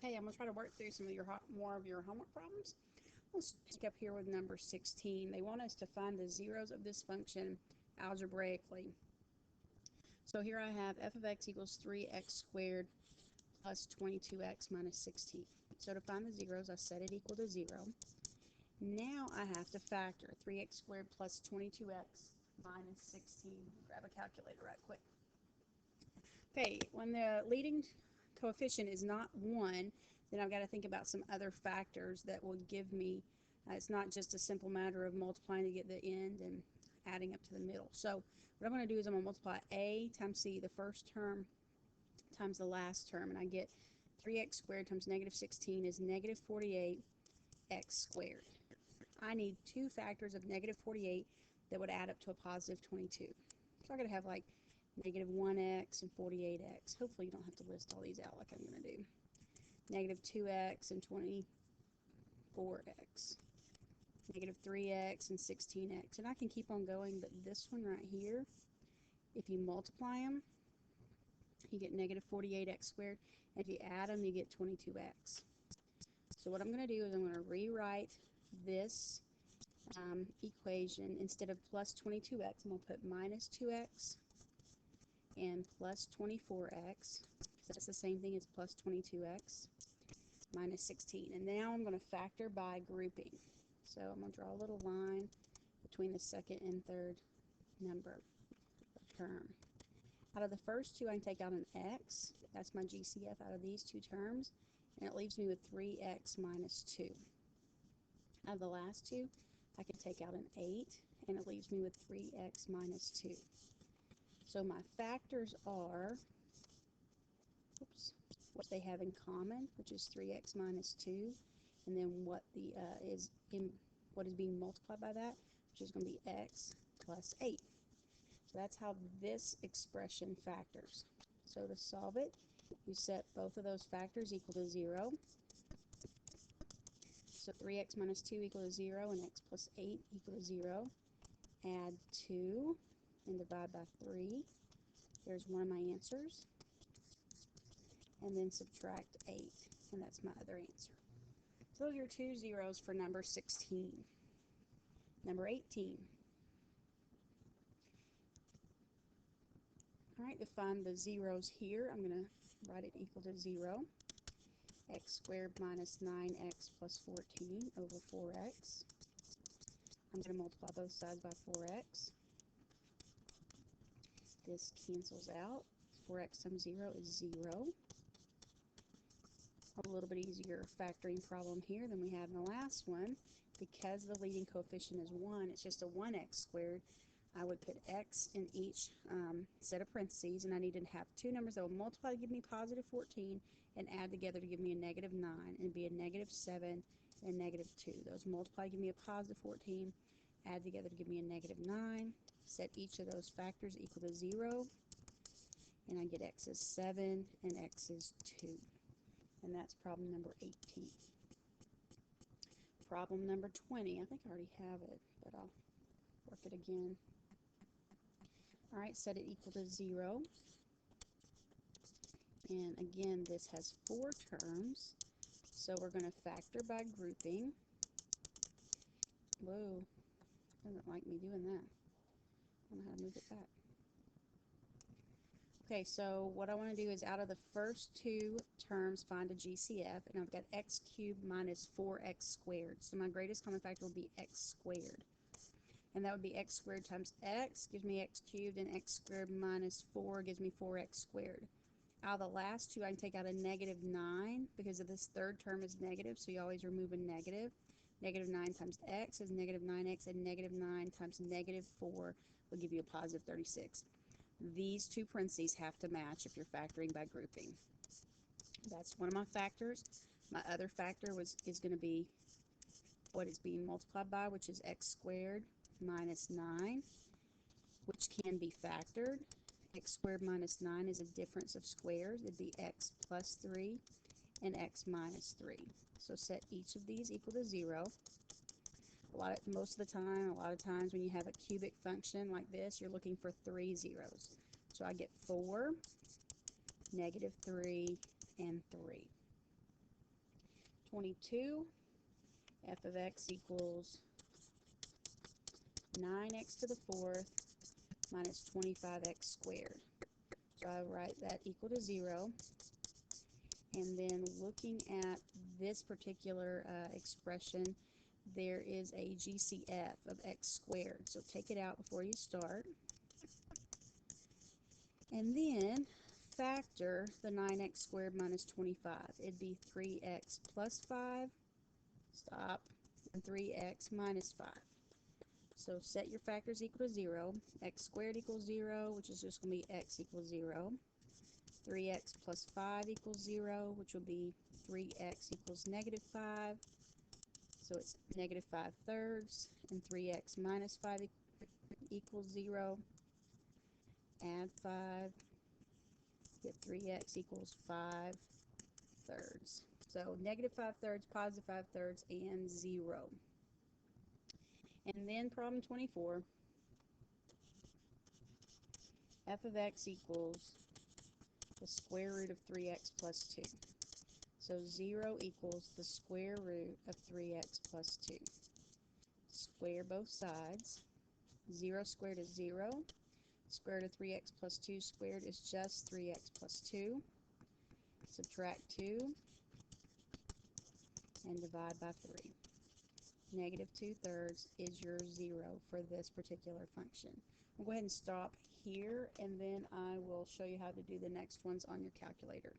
Okay, I'm going to try to work through some of your more of your homework problems. Let's pick up here with number 16. They want us to find the zeros of this function algebraically. So here I have f of x equals 3x squared plus 22x minus 16. So to find the zeros, I set it equal to 0. Now I have to factor 3x squared plus 22x minus 16. Grab a calculator right quick. Okay, when the leading coefficient is not 1, then I've got to think about some other factors that will give me, it's not just a simple matter of multiplying to get the end and adding up to the middle. So what I'm going to do is I'm going to multiply a times c, the first term, times the last term, and I get 3x squared times negative 16 is negative 48x squared. I need two factors of negative 48 that would add up to a positive 22. So I'm going to have like negative 1x and 48x. Hopefully you don't have to list all these out like I'm going to do. Negative 2x and 24x. Negative 3x and 16x. And I can keep on going, but this one right here, if you multiply them, you get negative 48x squared. And if you add them, you get 22x. So what I'm going to do is I'm going to rewrite this equation. Instead of plus 22x, I'm going to put minus 2x and plus 24x. That's the same thing as plus 22x minus 16. And now I'm going to factor by grouping. So I'm going to draw a little line between the second and third number of term. Out of the first two, I can take out an x. That's my GCF out of these two terms. And it leaves me with 3x minus 2. Out of the last two, I can take out an 8. And it leaves me with 3x minus 2. So my factors are, what they have in common, which is 3x minus 2, and then what is being multiplied by that, which is going to be x plus 8. So that's how this expression factors. So to solve it, you set both of those factors equal to 0. So 3x minus 2 equal to 0, and x plus 8 equal to 0. Add 2 and divide by 3. There's one of my answers. And then subtract 8, and that's my other answer. So those are your two zeros for number 16. Number 18. All right, to find the zeros here, I'm going to write it equal to 0. X squared minus 9x plus 14 over 4x. I'm going to multiply both sides by 4x. This cancels out. 4x times 0 is 0. A little bit easier factoring problem here than we had in the last one. Because the leading coefficient is 1, it's just a 1x squared. I would put x in each set of parentheses, and I need to have two numbers that will multiply to give me positive 14 and add together to give me a negative 9, and it'd be a negative 7 and a negative 2. Those multiply to give me a positive 14, add together to give me a negative 9. Set each of those factors equal to 0, and I get x is 7 and x is 2. And that's problem number 18. Problem number 20. I think I already have it, but I'll work it again. All right, set it equal to 0. And again, this has 4 terms, so we're going to factor by grouping. Whoa, doesn't like me doing that. I don't know how to move it back. Okay, so what I want to do is out of the first two terms, find a GCF, and I've got x cubed minus 4x squared. So my greatest common factor will be x squared. And that would be x squared times x gives me x cubed, and x squared minus 4 gives me 4x squared. Out of the last two, I can take out a negative 9 because of this third term is negative, so you always remove a negative. Negative 9 times x is negative 9x, and negative 9 times negative 4 will give you a positive 36. These two parentheses have to match if you're factoring by grouping. That's one of my factors. My other factor is going to be what is being multiplied by, which is x squared minus 9, which can be factored. X squared minus 9 is a difference of squares. It'd be x plus 3 and x minus 3. So set each of these equal to 0. A lot of times when you have a cubic function like this, you're looking for 3 zeros. So I get 4, negative 3, and 3. 22. F of x equals 9x to the fourth minus 25x squared. So I write that equal to 0. And then looking at this particular expression, there is a GCF of x squared. So take it out before you start. And then factor the 9x squared minus 25. It'd be 3x plus 5, stop, and 3x minus 5. So set your factors equal to 0. X squared equals 0, which is just going to be x equals 0. 3x plus 5 equals 0, which will be 3x equals negative 5. So it's negative 5 thirds, and 3x minus 5 equals 0. Add 5, get 3x equals 5 thirds. So negative 5 thirds, positive 5 thirds, and 0. And then problem 24, f of x equals the square root of 3x plus 2. So 0 equals the square root of 3x plus 2. Square both sides. 0 squared is 0. Square root of 3x plus 2 squared is just 3x plus 2. Subtract 2 and divide by 3. Negative 2 thirds is your 0 for this particular function. We'll go ahead and stop here, and then I will show you how to do the next ones on your calculator.